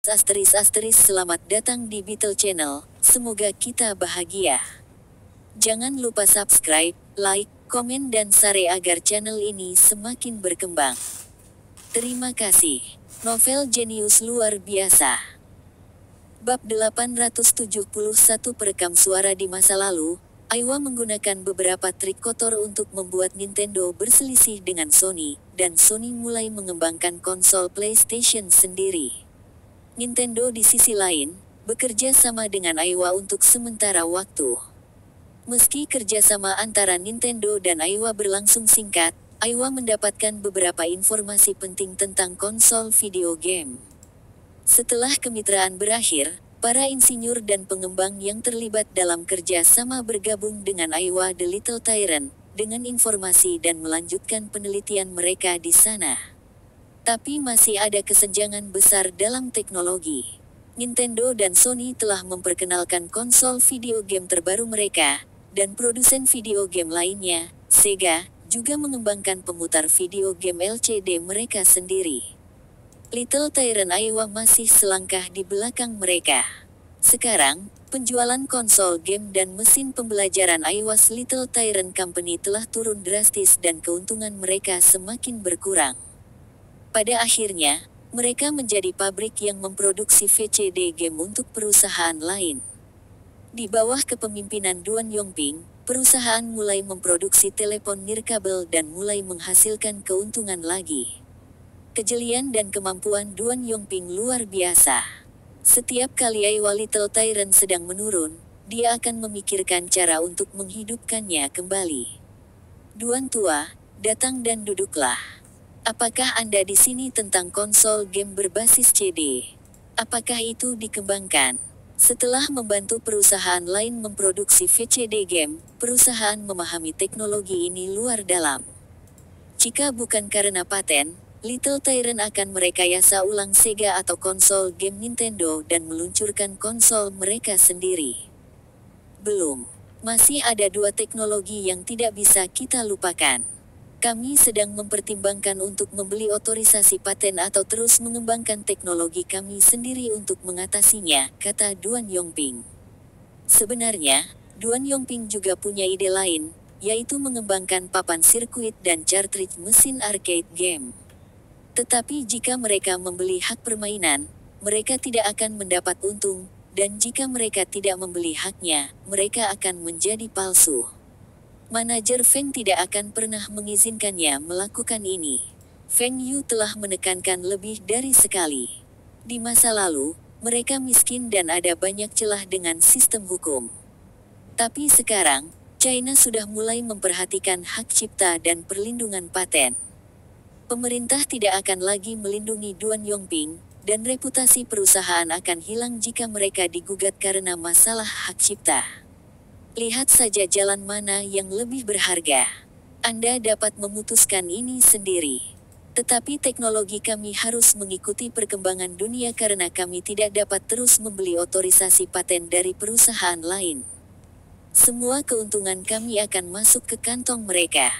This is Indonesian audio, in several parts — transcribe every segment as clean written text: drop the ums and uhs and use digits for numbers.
Selamat datang di Beetle Channel, semoga kita bahagia. Jangan lupa subscribe, like, komen dan share agar channel ini semakin berkembang. Terima kasih. Novel jenius luar biasa. Bab 871 perekam suara di masa lalu, Aiwa menggunakan beberapa trik kotor untuk membuat Nintendo berselisih dengan Sony, dan Sony mulai mengembangkan konsol PlayStation sendiri. Nintendo di sisi lain, bekerja sama dengan Aiwa untuk sementara waktu. Meski kerjasama antara Nintendo dan Aiwa berlangsung singkat, Aiwa mendapatkan beberapa informasi penting tentang konsol video game. Setelah kemitraan berakhir, para insinyur dan pengembang yang terlibat dalam kerja sama bergabung dengan Aiwa The Little Tyrant, dengan informasi dan melanjutkan penelitian mereka di sana. Tapi masih ada kesenjangan besar dalam teknologi. Nintendo dan Sony telah memperkenalkan konsol video game terbaru mereka, dan produsen video game lainnya, Sega, juga mengembangkan pemutar video game LCD mereka sendiri. Little Tyrant Aiwa masih selangkah di belakang mereka. Sekarang, penjualan konsol game dan mesin pembelajaran Aiwa's Little Tyrant Company telah turun drastis dan keuntungan mereka semakin berkurang. Pada akhirnya, mereka menjadi pabrik yang memproduksi VCD game untuk perusahaan lain. Di bawah kepemimpinan Duan Yongping, perusahaan mulai memproduksi telepon nirkabel dan mulai menghasilkan keuntungan lagi. Kejelian dan kemampuan Duan Yongping luar biasa. Setiap kali Aiwa Little Tyrant sedang menurun, dia akan memikirkan cara untuk menghidupkannya kembali. Duan tua, datang dan duduklah. Apakah Anda di sini tentang konsol game berbasis CD? Apakah itu dikembangkan? Setelah membantu perusahaan lain memproduksi VCD game, perusahaan memahami teknologi ini luar dalam. Jika bukan karena paten, Little Tyrant akan merekayasa ulang Sega atau konsol game Nintendo dan meluncurkan konsol mereka sendiri. Belum. Masih ada dua teknologi yang tidak bisa kita lupakan. Kami sedang mempertimbangkan untuk membeli otorisasi paten atau terus mengembangkan teknologi kami sendiri untuk mengatasinya, kata Duan Yongping. Sebenarnya, Duan Yongping juga punya ide lain, yaitu mengembangkan papan sirkuit dan cartridge mesin arcade game. Tetapi jika mereka membeli hak permainan, mereka tidak akan mendapat untung, dan jika mereka tidak membeli haknya, mereka akan menjadi palsu. Manajer Feng tidak akan pernah mengizinkannya melakukan ini. Feng Yu telah menekankan lebih dari sekali. Di masa lalu, mereka miskin dan ada banyak celah dengan sistem hukum. Tapi sekarang, China sudah mulai memperhatikan hak cipta dan perlindungan paten. Pemerintah tidak akan lagi melindungi Duan Yongping, dan reputasi perusahaan akan hilang jika mereka digugat karena masalah hak cipta. Lihat saja jalan mana yang lebih berharga. Anda dapat memutuskan ini sendiri. Tetapi teknologi kami harus mengikuti perkembangan dunia karena kami tidak dapat terus membeli otorisasi paten dari perusahaan lain. Semua keuntungan kami akan masuk ke kantong mereka.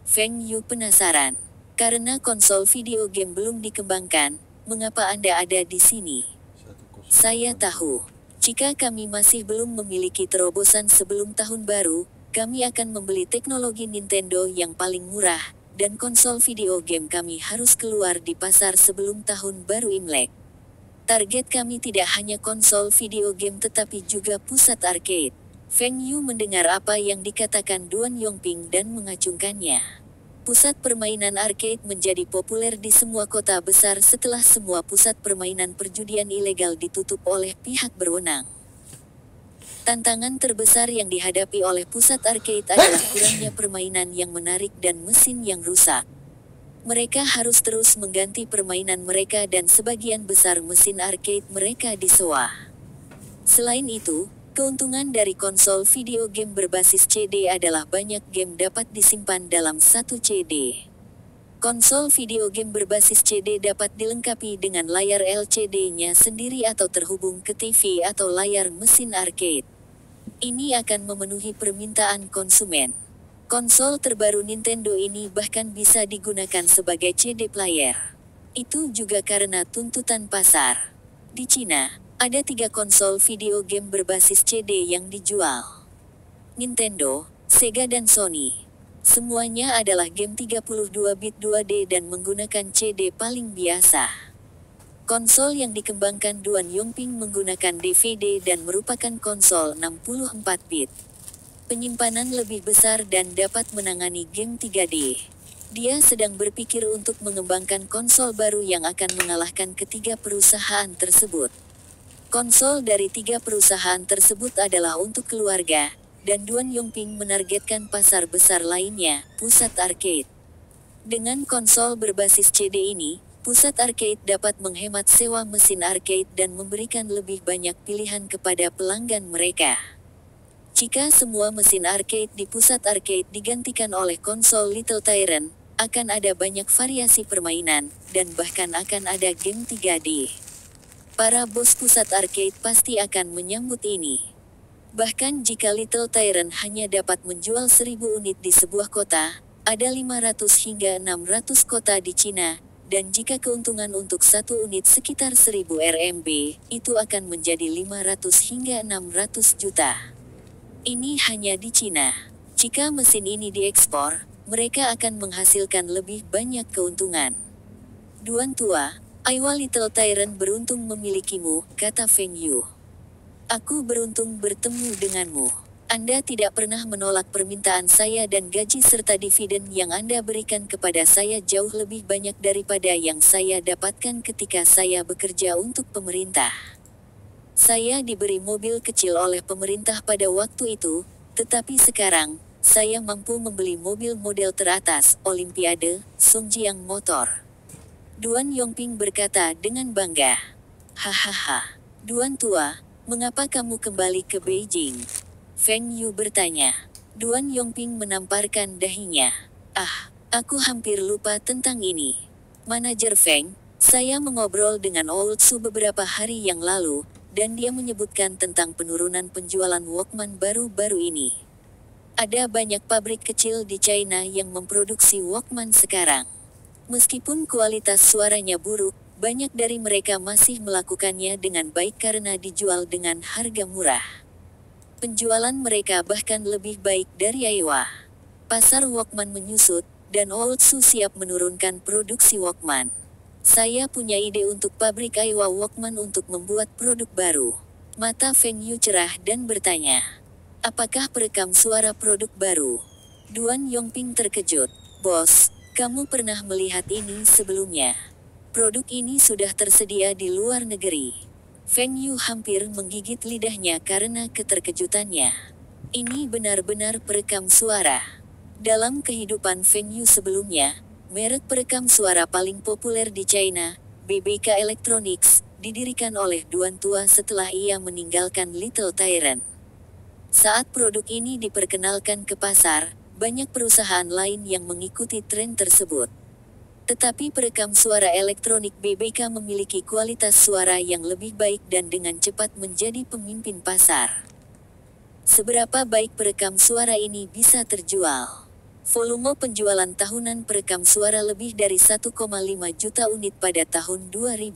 Feng Yu penasaran. Karena konsol video game belum dikembangkan, mengapa Anda ada di sini? Saya tahu. Jika kami masih belum memiliki terobosan sebelum tahun baru, kami akan membeli teknologi Nintendo yang paling murah, dan konsol video game kami harus keluar di pasar sebelum tahun baru Imlek. Target kami tidak hanya konsol video game tetapi juga pusat arcade. Feng Yu mendengar apa yang dikatakan Duan Yongping dan mengacungkannya. Pusat permainan arcade menjadi populer di semua kota besar setelah semua pusat permainan perjudian ilegal ditutup oleh pihak berwenang. Tantangan terbesar yang dihadapi oleh pusat arcade adalah kurangnya permainan yang menarik dan mesin yang rusak. Mereka harus terus mengganti permainan mereka dan sebagian besar mesin arcade mereka disewa. Selain itu, keuntungan dari konsol video game berbasis CD adalah banyak game dapat disimpan dalam satu CD. Konsol video game berbasis CD dapat dilengkapi dengan layar LCD-nya sendiri atau terhubung ke TV atau layar mesin arcade. Ini akan memenuhi permintaan konsumen. Konsol terbaru Nintendo ini bahkan bisa digunakan sebagai CD player. Itu juga karena tuntutan pasar. Di Cina, ada 3 konsol video game berbasis CD yang dijual. Nintendo, Sega dan Sony. Semuanya adalah game 32-bit 2D dan menggunakan CD paling biasa. Konsol yang dikembangkan Duan Yongping menggunakan DVD dan merupakan konsol 64-bit. Penyimpanan lebih besar dan dapat menangani game 3D. Dia sedang berpikir untuk mengembangkan konsol baru yang akan mengalahkan ketiga perusahaan tersebut. Konsol dari 3 perusahaan tersebut adalah untuk keluarga, dan Duan Yongping menargetkan pasar besar lainnya, pusat arcade. Dengan konsol berbasis CD ini, pusat arcade dapat menghemat sewa mesin arcade dan memberikan lebih banyak pilihan kepada pelanggan mereka. Jika semua mesin arcade di pusat arcade digantikan oleh konsol Little Tyrant, akan ada banyak variasi permainan, dan bahkan akan ada game 3D. Para bos pusat arcade pasti akan menyambut ini. Bahkan jika Little Tyrant hanya dapat menjual 1000 unit di sebuah kota, ada 500 hingga 600 kota di Cina, dan jika keuntungan untuk satu unit sekitar 1000 RMB, itu akan menjadi 500 hingga 600 juta. Ini hanya di Cina. Jika mesin ini diekspor, mereka akan menghasilkan lebih banyak keuntungan. Duan tua, Aiwa Little Tyrant beruntung memilikimu, kata Feng Yu. Aku beruntung bertemu denganmu. Anda tidak pernah menolak permintaan saya dan gaji serta dividen yang Anda berikan kepada saya jauh lebih banyak daripada yang saya dapatkan ketika saya bekerja untuk pemerintah. Saya diberi mobil kecil oleh pemerintah pada waktu itu, tetapi sekarang, saya mampu membeli mobil model teratas, Olimpiade, Songjiang Motor. Duan Yongping berkata dengan bangga. Hahaha. Duan tua, mengapa kamu kembali ke Beijing? Feng Yu bertanya. Duan Yongping menamparkan dahinya. Aku hampir lupa tentang ini. Manajer Feng, saya mengobrol dengan Old Su beberapa hari yang lalu, dan dia menyebutkan tentang penurunan penjualan Walkman baru-baru ini. Ada banyak pabrik kecil di China yang memproduksi Walkman sekarang. Meskipun kualitas suaranya buruk, banyak dari mereka masih melakukannya dengan baik karena dijual dengan harga murah. Penjualan mereka bahkan lebih baik dari Aiwa. Pasar Walkman menyusut, dan Old Su siap menurunkan produksi Walkman. Saya punya ide untuk pabrik Aiwa Walkman untuk membuat produk baru. Mata Feng Yu cerah dan bertanya. Apakah perekam suara produk baru? Duan Yongping terkejut. Bos, kamu pernah melihat ini sebelumnya. Produk ini sudah tersedia di luar negeri. Feng Yu hampir menggigit lidahnya karena keterkejutannya. Ini benar-benar perekam suara. Dalam kehidupan Feng Yu sebelumnya, merek perekam suara paling populer di China, BBK Electronics, didirikan oleh Duan tua setelah ia meninggalkan Little Tyrant. Saat produk ini diperkenalkan ke pasar, banyak perusahaan lain yang mengikuti tren tersebut. Tetapi perekam suara elektronik BBK memiliki kualitas suara yang lebih baik dan dengan cepat menjadi pemimpin pasar. Seberapa baik perekam suara ini bisa terjual? Volume penjualan tahunan perekam suara lebih dari 1,5 juta unit pada tahun 2000.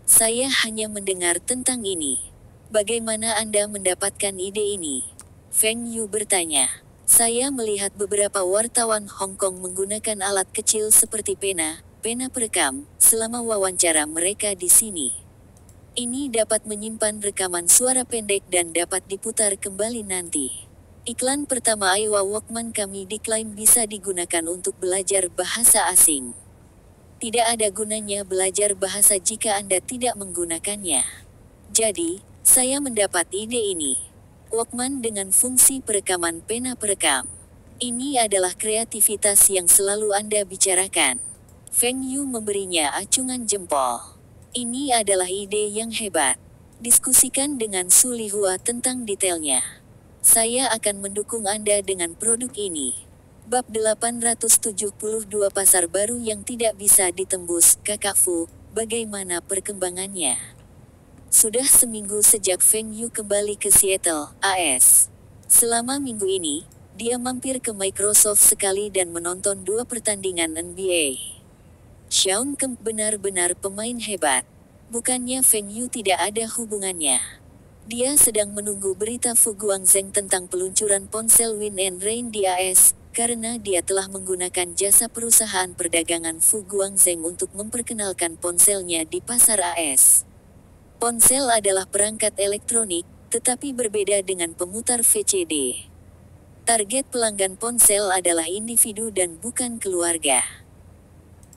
Saya hanya mendengar tentang ini. Bagaimana Anda mendapatkan ide ini? Feng Yu bertanya. Saya melihat beberapa wartawan Hong Kong menggunakan alat kecil seperti pena perekam, selama wawancara mereka di sini. Ini dapat menyimpan rekaman suara pendek dan dapat diputar kembali nanti. Iklan pertama Aiwa Walkman kami diklaim bisa digunakan untuk belajar bahasa asing. Tidak ada gunanya belajar bahasa jika Anda tidak menggunakannya. Jadi, saya mendapat ide ini. Walkman dengan fungsi perekaman pena perekam. Ini adalah kreativitas yang selalu Anda bicarakan. Feng Yu memberinya acungan jempol. Ini adalah ide yang hebat. Diskusikan dengan Su Lihua tentang detailnya. Saya akan mendukung Anda dengan produk ini. Bab 872 Pasar Baru yang Tidak Bisa Ditembus, Kakak Fu, bagaimana perkembangannya? Sudah seminggu sejak Feng Yu kembali ke Seattle, AS. Selama minggu ini, dia mampir ke Microsoft sekali dan menonton 2 pertandingan NBA. Shawn Kemp benar-benar pemain hebat. Bukannya Feng Yu tidak ada hubungannya. Dia sedang menunggu berita Fu Guangzheng tentang peluncuran ponsel Win and Rain di AS, karena dia telah menggunakan jasa perusahaan perdagangan Fu Guangzheng untuk memperkenalkan ponselnya di pasar AS. Ponsel adalah perangkat elektronik, tetapi berbeda dengan pemutar VCD. Target pelanggan ponsel adalah individu dan bukan keluarga.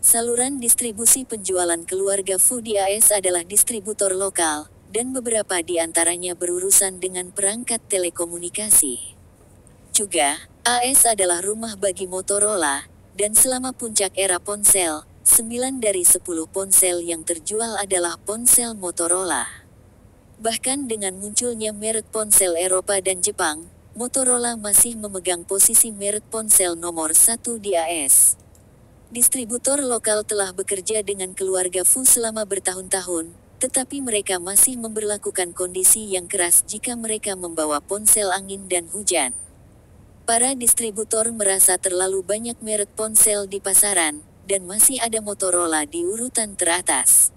Saluran distribusi penjualan keluarga Fu di AS adalah distributor lokal, dan beberapa di antaranya berurusan dengan perangkat telekomunikasi. Juga, AS adalah rumah bagi Motorola, dan selama puncak era ponsel, 9 dari 10 ponsel yang terjual adalah ponsel Motorola. Bahkan dengan munculnya merek ponsel Eropa dan Jepang, Motorola masih memegang posisi merek ponsel nomor 1 di AS. Distributor lokal telah bekerja dengan keluarga Fu selama bertahun-tahun, tetapi mereka masih memberlakukan kondisi yang keras jika mereka membawa ponsel angin dan hujan. Para distributor merasa terlalu banyak merek ponsel di pasaran, dan masih ada Motorola di urutan teratas.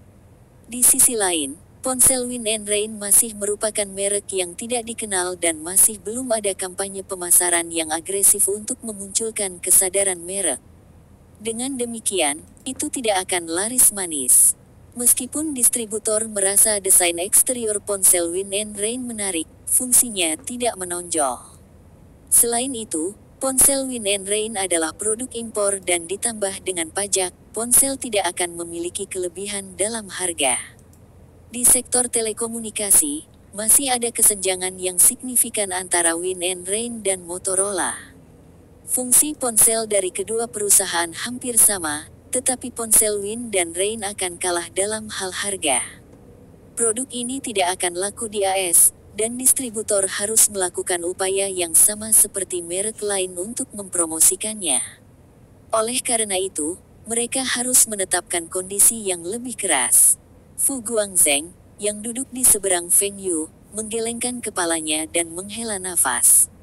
Di sisi lain, ponsel Win and Rain masih merupakan merek yang tidak dikenal dan masih belum ada kampanye pemasaran yang agresif untuk memunculkan kesadaran merek. Dengan demikian, itu tidak akan laris manis. Meskipun distributor merasa desain eksterior ponsel Win and Rain menarik, fungsinya tidak menonjol. Selain itu, ponsel Win and Rain adalah produk impor dan ditambah dengan pajak, ponsel tidak akan memiliki kelebihan dalam harga. Di sektor telekomunikasi, masih ada kesenjangan yang signifikan antara Win and Rain dan Motorola. Fungsi ponsel dari kedua perusahaan hampir sama, tetapi ponsel Win dan Rain akan kalah dalam hal harga. Produk ini tidak akan laku di AS, dan distributor harus melakukan upaya yang sama seperti merek lain untuk mempromosikannya. Oleh karena itu, mereka harus menetapkan kondisi yang lebih keras. Fu Guangzheng, yang duduk di seberang Feng Yu, menggelengkan kepalanya dan menghela nafas.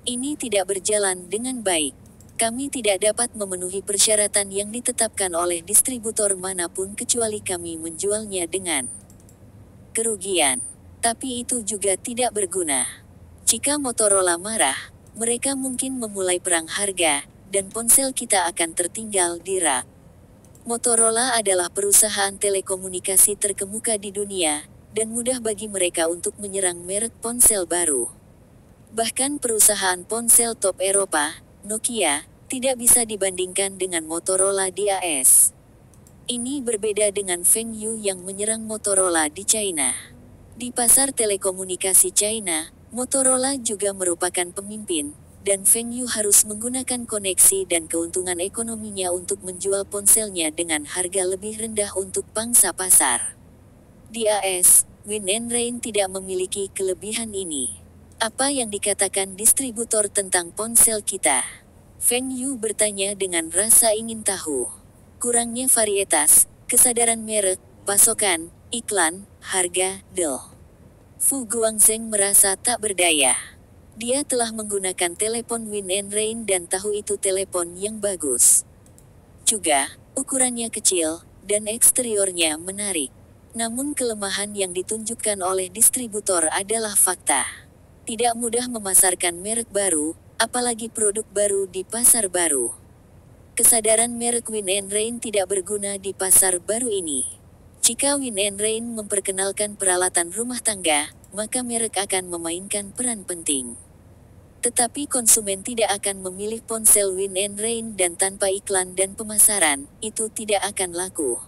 Ini tidak berjalan dengan baik. Kami tidak dapat memenuhi persyaratan yang ditetapkan oleh distributor manapun kecuali kami menjualnya dengan kerugian. Tapi itu juga tidak berguna. Jika Motorola marah, mereka mungkin memulai perang harga, dan ponsel kita akan tertinggal di rak. Motorola adalah perusahaan telekomunikasi terkemuka di dunia, dan mudah bagi mereka untuk menyerang merek ponsel baru. Bahkan perusahaan ponsel top Eropa, Nokia, tidak bisa dibandingkan dengan Motorola di AS. Ini berbeda dengan Feng Yu yang menyerang Motorola di China. Di pasar telekomunikasi China, Motorola juga merupakan pemimpin, dan Feng Yu harus menggunakan koneksi dan keuntungan ekonominya untuk menjual ponselnya dengan harga lebih rendah untuk pangsa pasar. Di AS, Win and Rain tidak memiliki kelebihan ini. Apa yang dikatakan distributor tentang ponsel kita? Feng Yu bertanya dengan rasa ingin tahu. Kurangnya varietas, kesadaran merek, pasokan, iklan, harga, deal. Fu Guangzheng merasa tak berdaya. Dia telah menggunakan telepon Win and Rain dan tahu itu telepon yang bagus. Juga, ukurannya kecil, dan eksteriornya menarik. Namun kelemahan yang ditunjukkan oleh distributor adalah fakta. Tidak mudah memasarkan merek baru, apalagi produk baru di pasar baru. Kesadaran merek Win and Rain tidak berguna di pasar baru ini. Jika Win and Rain memperkenalkan peralatan rumah tangga, maka merek akan memainkan peran penting. Tetapi konsumen tidak akan memilih ponsel Win and Rain dan tanpa iklan dan pemasaran, itu tidak akan laku.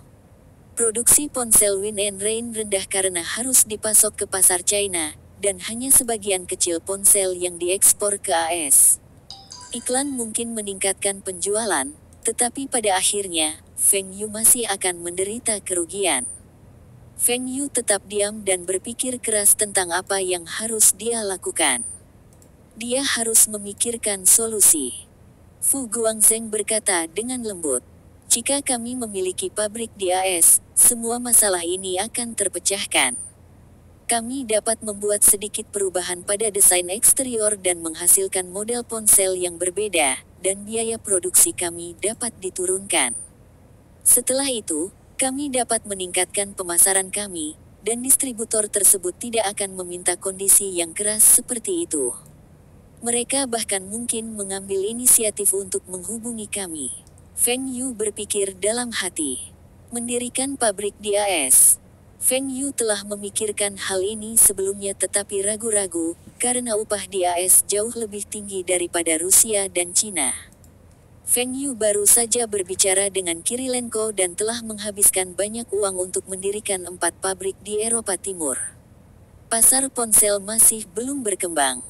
Produksi ponsel Win and Rain rendah karena harus dipasok ke pasar China, dan hanya sebagian kecil ponsel yang diekspor ke AS. Iklan mungkin meningkatkan penjualan, tetapi pada akhirnya, Feng Yu masih akan menderita kerugian. Feng Yu tetap diam dan berpikir keras tentang apa yang harus dia lakukan. Dia harus memikirkan solusi. Fu Guangzheng berkata dengan lembut, "Jika kami memiliki pabrik di AS, semua masalah ini akan terpecahkan. Kami dapat membuat sedikit perubahan pada desain eksterior dan menghasilkan model ponsel yang berbeda, dan biaya produksi kami dapat diturunkan. Setelah itu, Kami dapat meningkatkan pemasaran kami, dan distributor tersebut tidak akan meminta kondisi yang keras seperti itu. Mereka bahkan mungkin mengambil inisiatif untuk menghubungi kami. Feng Yu berpikir dalam hati. Mendirikan pabrik di AS. Feng Yu telah memikirkan hal ini sebelumnya tetapi ragu-ragu, karena upah di AS jauh lebih tinggi daripada Rusia dan Cina. Feng Yu baru saja berbicara dengan Kirilenko dan telah menghabiskan banyak uang untuk mendirikan 4 pabrik di Eropa Timur. Pasar ponsel masih belum berkembang.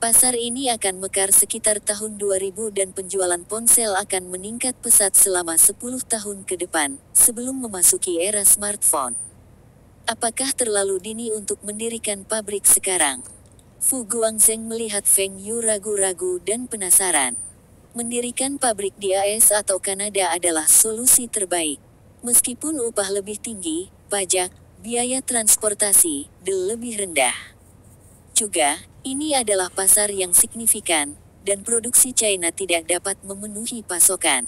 Pasar ini akan mekar sekitar tahun 2000 dan penjualan ponsel akan meningkat pesat selama 10 tahun ke depan, sebelum memasuki era smartphone. Apakah terlalu dini untuk mendirikan pabrik sekarang? Fu Guangzheng melihat Feng Yu ragu-ragu dan penasaran. Mendirikan pabrik di AS atau Kanada adalah solusi terbaik. Meskipun upah lebih tinggi, pajak, biaya transportasi, lebih rendah. Juga, ini adalah pasar yang signifikan, dan produksi China tidak dapat memenuhi pasokan.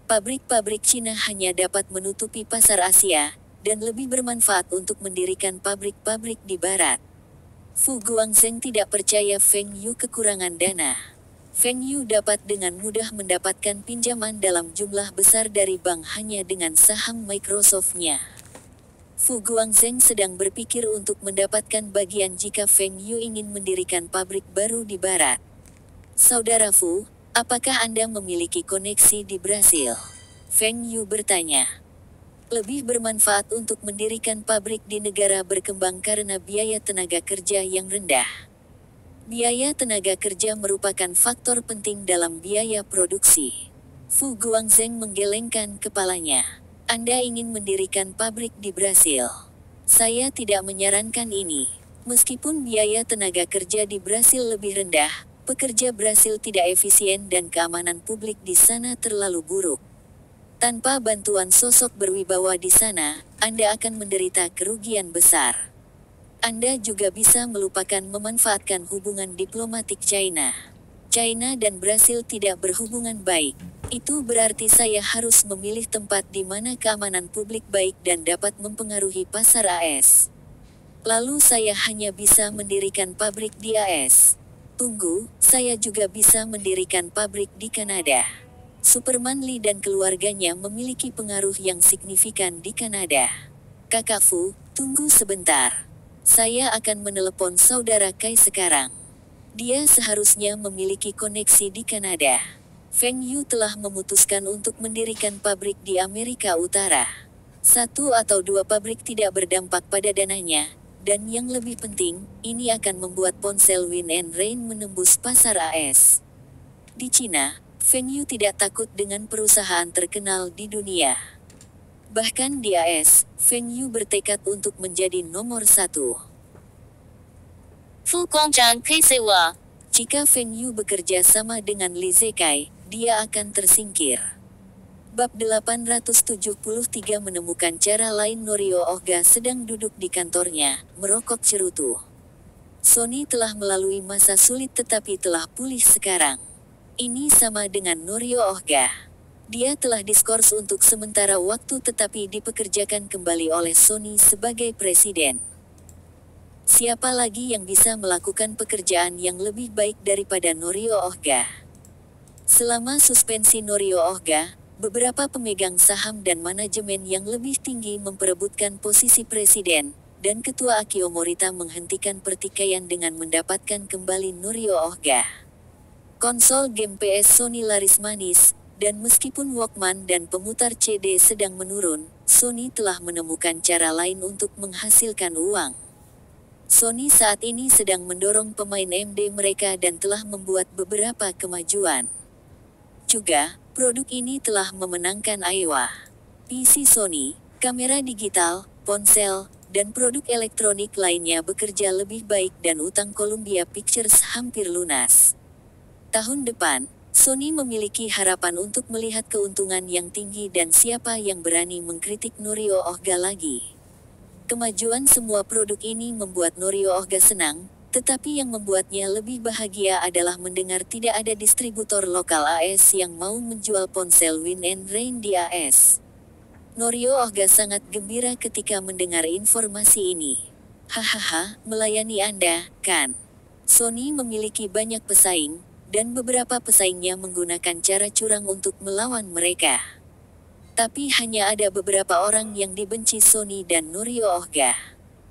Pabrik-pabrik Cina hanya dapat menutupi pasar Asia, dan lebih bermanfaat untuk mendirikan pabrik-pabrik di barat. Fu Guangzheng tidak percaya Feng Yu kekurangan dana. Feng Yu dapat dengan mudah mendapatkan pinjaman dalam jumlah besar dari bank hanya dengan saham Microsoft-nya. Fu Guangzheng sedang berpikir untuk mendapatkan bagian jika Feng Yu ingin mendirikan pabrik baru di barat. Saudara Fu, apakah Anda memiliki koneksi di Brasil? Feng Yu bertanya. Lebih bermanfaat untuk mendirikan pabrik di negara berkembang karena biaya tenaga kerja yang rendah. Biaya tenaga kerja merupakan faktor penting dalam biaya produksi. Fu Guangzheng menggelengkan kepalanya. Anda ingin mendirikan pabrik di Brasil? Saya tidak menyarankan ini. Meskipun biaya tenaga kerja di Brasil lebih rendah, pekerja Brasil tidak efisien dan keamanan publik di sana terlalu buruk. Tanpa bantuan sosok berwibawa di sana, Anda akan menderita kerugian besar. Anda juga bisa melupakan memanfaatkan hubungan diplomatik China. China dan Brasil tidak berhubungan baik. Itu berarti saya harus memilih tempat di mana keamanan publik baik dan dapat mempengaruhi pasar AS. Lalu saya hanya bisa mendirikan pabrik di AS. Tunggu, saya juga bisa mendirikan pabrik di Kanada. Superman Lee dan keluarganya memiliki pengaruh yang signifikan di Kanada. Kakak Fu, tunggu sebentar. Saya akan menelepon saudara Kai sekarang. Dia seharusnya memiliki koneksi di Kanada. Feng Yu telah memutuskan untuk mendirikan pabrik di Amerika Utara. 1 atau 2 pabrik tidak berdampak pada dananya, dan yang lebih penting, ini akan membuat ponsel Win and Rain menembus pasar AS. Di Cina, Feng Yu tidak takut dengan perusahaan terkenal di dunia. Bahkan di AS, Feng Yu bertekad untuk menjadi nomor 1. Fu Guangzheng Kaisewa. Jika Feng Yu bekerja sama dengan Li Zekai, dia akan tersingkir. Bab 873 menemukan cara lain. Norio Ohga sedang duduk di kantornya, merokok cerutu. Sony telah melalui masa sulit tetapi telah pulih sekarang. Ini sama dengan Norio Ohga. Dia telah diskors untuk sementara waktu tetapi dipekerjakan kembali oleh Sony sebagai presiden. Siapa lagi yang bisa melakukan pekerjaan yang lebih baik daripada Norio Ohga? Selama suspensi Norio Ohga, beberapa pemegang saham dan manajemen yang lebih tinggi memperebutkan posisi presiden, dan Ketua Akio Morita menghentikan pertikaian dengan mendapatkan kembali Norio Ohga. Konsol game PS Sony laris manis, dan meskipun Walkman dan pemutar CD sedang menurun, Sony telah menemukan cara lain untuk menghasilkan uang. Sony saat ini sedang mendorong pemain MD mereka dan telah membuat beberapa kemajuan. Juga, produk ini telah memenangkan Iowa. PC Sony, kamera digital, ponsel, dan produk elektronik lainnya bekerja lebih baik dan utang Columbia Pictures hampir lunas. Tahun depan, Sony memiliki harapan untuk melihat keuntungan yang tinggi dan siapa yang berani mengkritik Norio Ohga lagi. Kemajuan semua produk ini membuat Norio Ohga senang, tetapi yang membuatnya lebih bahagia adalah mendengar tidak ada distributor lokal AS yang mau menjual ponsel Win and Rain di AS. Norio Ohga sangat gembira ketika mendengar informasi ini. Hahaha, melayani Anda, kan? Sony memiliki banyak pesaing, dan beberapa pesaingnya menggunakan cara curang untuk melawan mereka. Tapi hanya ada beberapa orang yang dibenci Sony dan Norio Ohga.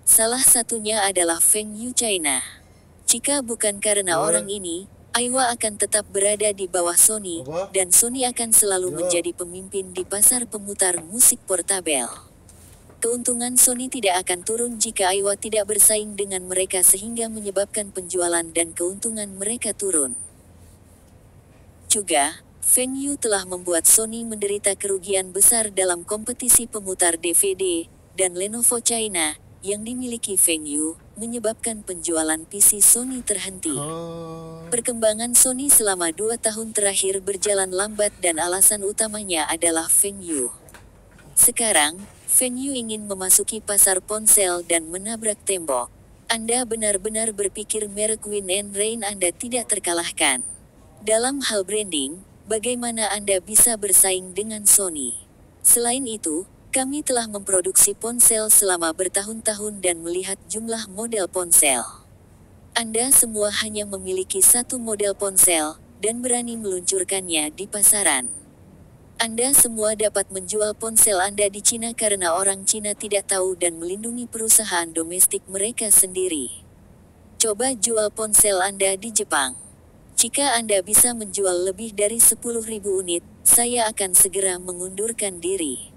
Salah satunya adalah Feng Yu China. Jika bukan karena orang ini, Aiwa akan tetap berada di bawah Sony, dan Sony akan selalu menjadi pemimpin di pasar pemutar musik portabel. Keuntungan Sony tidak akan turun jika Aiwa tidak bersaing dengan mereka sehingga menyebabkan penjualan dan keuntungan mereka turun. Juga, Feng Yu telah membuat Sony menderita kerugian besar dalam kompetisi pemutar DVD, dan Lenovo China, yang dimiliki Feng Yu, menyebabkan penjualan PC Sony terhenti. Perkembangan Sony selama 2 tahun terakhir berjalan lambat dan alasan utamanya adalah Feng Yu. Sekarang, Feng Yu ingin memasuki pasar ponsel dan menabrak tembok. Anda benar-benar berpikir merek Win and Rain Anda tidak terkalahkan. Dalam hal branding, bagaimana Anda bisa bersaing dengan Sony? Selain itu, kami telah memproduksi ponsel selama bertahun-tahun dan melihat jumlah model ponsel. Anda semua hanya memiliki satu model ponsel, dan berani meluncurkannya di pasaran. Anda semua dapat menjual ponsel Anda di Cina karena orang Cina tidak tahu dan melindungi perusahaan domestik mereka sendiri. Coba jual ponsel Anda di Jepang. Jika Anda bisa menjual lebih dari 10.000 unit, saya akan segera mengundurkan diri.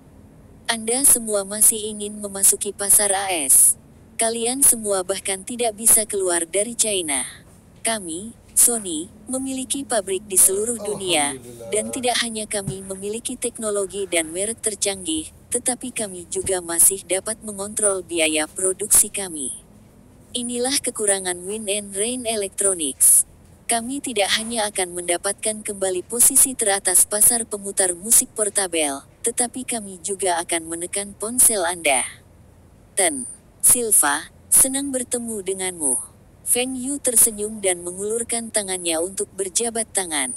Anda semua masih ingin memasuki pasar AS. Kalian semua bahkan tidak bisa keluar dari China. Kami, Sony, memiliki pabrik di seluruh dunia, dan tidak hanya kami memiliki teknologi dan merek tercanggih, tetapi kami juga masih dapat mengontrol biaya produksi kami. Inilah kekurangan Win and Rain Electronics. Kami tidak hanya akan mendapatkan kembali posisi teratas pasar pemutar musik portabel, tetapi kami juga akan menekan ponsel Anda. Ten Silva, senang bertemu denganmu. Feng Yu tersenyum dan mengulurkan tangannya untuk berjabat tangan.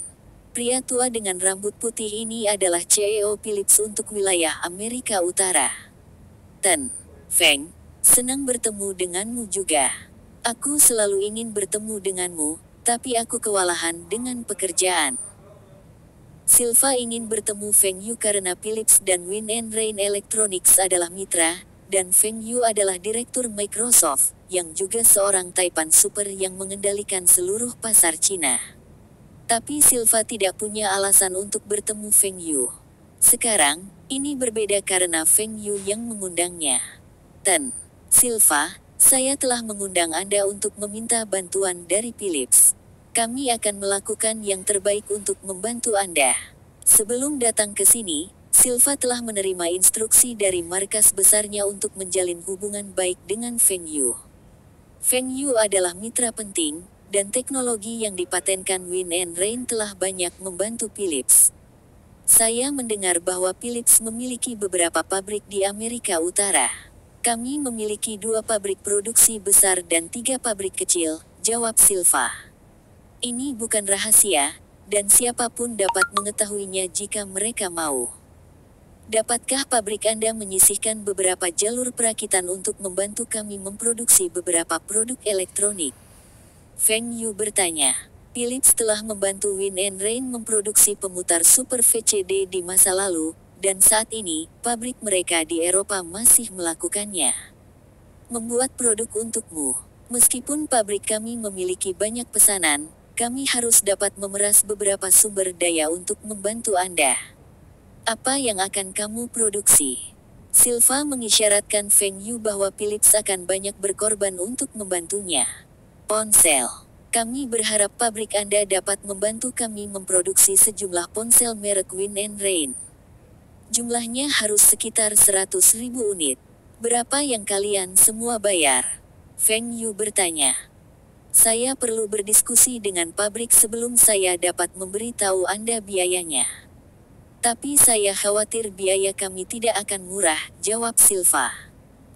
Pria tua dengan rambut putih ini adalah CEO Philips untuk wilayah Amerika Utara. Ten Feng, senang bertemu denganmu juga. Aku selalu ingin bertemu denganmu, tapi aku kewalahan dengan pekerjaan. Silva ingin bertemu Feng Yu karena Philips dan Win and Rain Electronics adalah mitra, dan Feng Yu adalah direktur Microsoft, yang juga seorang Taipan Super yang mengendalikan seluruh pasar Cina. Tapi Silva tidak punya alasan untuk bertemu Feng Yu. Sekarang, ini berbeda karena Feng Yu yang mengundangnya. Ten Silva, saya telah mengundang Anda untuk meminta bantuan dari Philips. Kami akan melakukan yang terbaik untuk membantu Anda. Sebelum datang ke sini, Silva telah menerima instruksi dari markas besarnya untuk menjalin hubungan baik dengan Feng Yu. Feng Yu adalah mitra penting, dan teknologi yang dipatenkan Win and Rain telah banyak membantu Philips. Saya mendengar bahwa Philips memiliki beberapa pabrik di Amerika Utara. Kami memiliki 2 pabrik produksi besar dan 3 pabrik kecil, jawab Silva. Ini bukan rahasia, dan siapapun dapat mengetahuinya jika mereka mau. Dapatkah pabrik Anda menyisihkan beberapa jalur perakitan untuk membantu kami memproduksi beberapa produk elektronik? Feng Yu bertanya. Philips telah membantu Win and Rain memproduksi pemutar Super VCD di masa lalu, dan saat ini, pabrik mereka di Eropa masih melakukannya. Membuat produk untukmu. Meskipun pabrik kami memiliki banyak pesanan, kami harus dapat memeras beberapa sumber daya untuk membantu Anda. Apa yang akan kamu produksi? Silva mengisyaratkan Feng Yu bahwa Philips akan banyak berkorban untuk membantunya. Ponsel. Kami berharap pabrik Anda dapat membantu kami memproduksi sejumlah ponsel merek Win and Rain. Jumlahnya harus sekitar 100.000 unit. Berapa yang kalian semua bayar? Feng Yu bertanya. Saya perlu berdiskusi dengan pabrik sebelum saya dapat memberitahu Anda biayanya. Tapi saya khawatir biaya kami tidak akan murah, jawab Silva.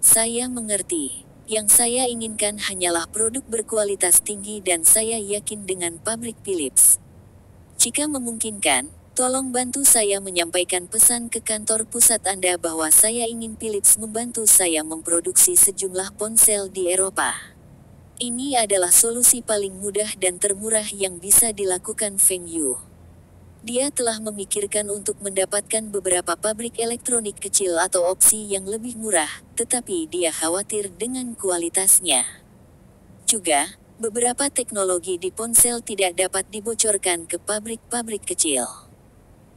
Saya mengerti. Yang saya inginkan hanyalah produk berkualitas tinggi dan saya yakin dengan pabrik Philips. Jika memungkinkan, Tolong bantu saya menyampaikan pesan ke kantor pusat Anda bahwa saya ingin Philips membantu saya memproduksi sejumlah ponsel di Eropa. Ini adalah solusi paling mudah dan termurah yang bisa dilakukan Feng Yu. Dia telah memikirkan untuk mendapatkan beberapa pabrik elektronik kecil atau opsi yang lebih murah, tetapi dia khawatir dengan kualitasnya. Juga, beberapa teknologi di ponsel tidak dapat dibocorkan ke pabrik-pabrik kecil.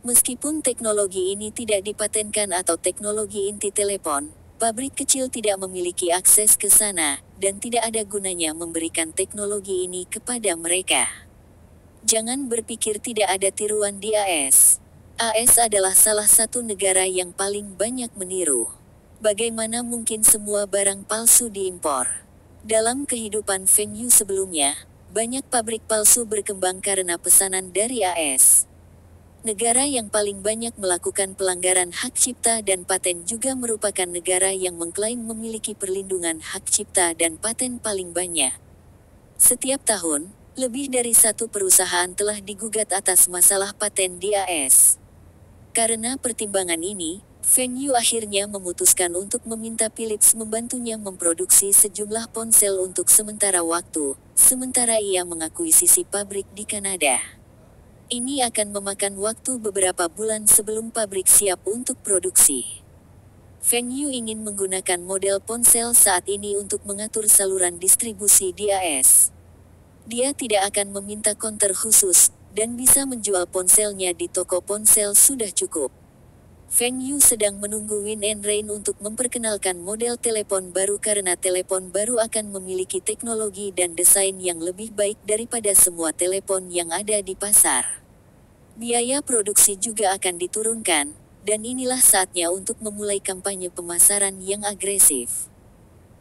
Meskipun teknologi ini tidak dipatenkan atau teknologi inti telepon, pabrik kecil tidak memiliki akses ke sana, dan tidak ada gunanya memberikan teknologi ini kepada mereka. Jangan berpikir tidak ada tiruan di AS. AS adalah salah satu negara yang paling banyak meniru. Bagaimana mungkin semua barang palsu diimpor? Dalam kehidupan Feng Yu sebelumnya, banyak pabrik palsu berkembang karena pesanan dari AS. Negara yang paling banyak melakukan pelanggaran hak cipta dan paten juga merupakan negara yang mengklaim memiliki perlindungan hak cipta dan paten paling banyak. Setiap tahun, lebih dari satu perusahaan telah digugat atas masalah paten di AS. Karena pertimbangan ini, Feng Yu akhirnya memutuskan untuk meminta Philips membantunya memproduksi sejumlah ponsel untuk sementara waktu, sementara ia mengakuisisi pabrik di Kanada. Ini akan memakan waktu beberapa bulan sebelum pabrik siap untuk produksi. Feng Yu ingin menggunakan model ponsel saat ini untuk mengatur saluran distribusi di AS. Dia tidak akan meminta konter khusus, dan bisa menjual ponselnya di toko ponsel sudah cukup. Feng Yu sedang menunggu Win and Rain untuk memperkenalkan model telepon baru karena telepon baru akan memiliki teknologi dan desain yang lebih baik daripada semua telepon yang ada di pasar. Biaya produksi juga akan diturunkan, dan inilah saatnya untuk memulai kampanye pemasaran yang agresif.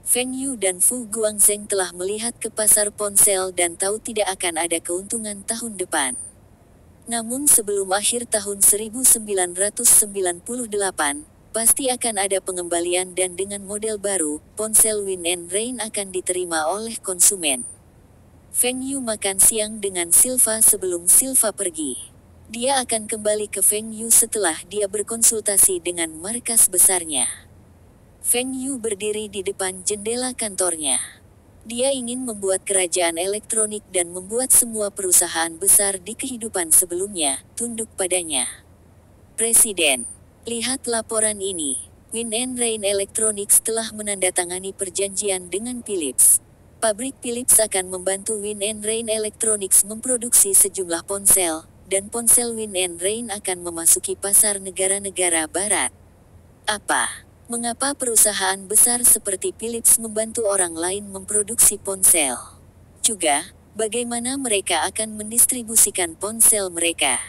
Feng Yu dan Fu Guangzheng telah melihat ke pasar ponsel dan tahu tidak akan ada keuntungan tahun depan. Namun sebelum akhir tahun 1998, pasti akan ada pengembalian dan dengan model baru, ponsel Win and Rain akan diterima oleh konsumen. Feng Yu makan siang dengan Silva sebelum Silva pergi. Dia akan kembali ke Feng Yu setelah dia berkonsultasi dengan markas besarnya. Feng Yu berdiri di depan jendela kantornya. Dia ingin membuat kerajaan elektronik dan membuat semua perusahaan besar di kehidupan sebelumnya tunduk padanya. Presiden, lihat laporan ini. Win and Rain Electronics telah menandatangani perjanjian dengan Philips. Pabrik Philips akan membantu Win and Rain Electronics memproduksi sejumlah ponsel, dan ponsel Win and Rain akan memasuki pasar negara-negara barat. Apa? Mengapa perusahaan besar seperti Philips membantu orang lain memproduksi ponsel? Juga, bagaimana mereka akan mendistribusikan ponsel mereka?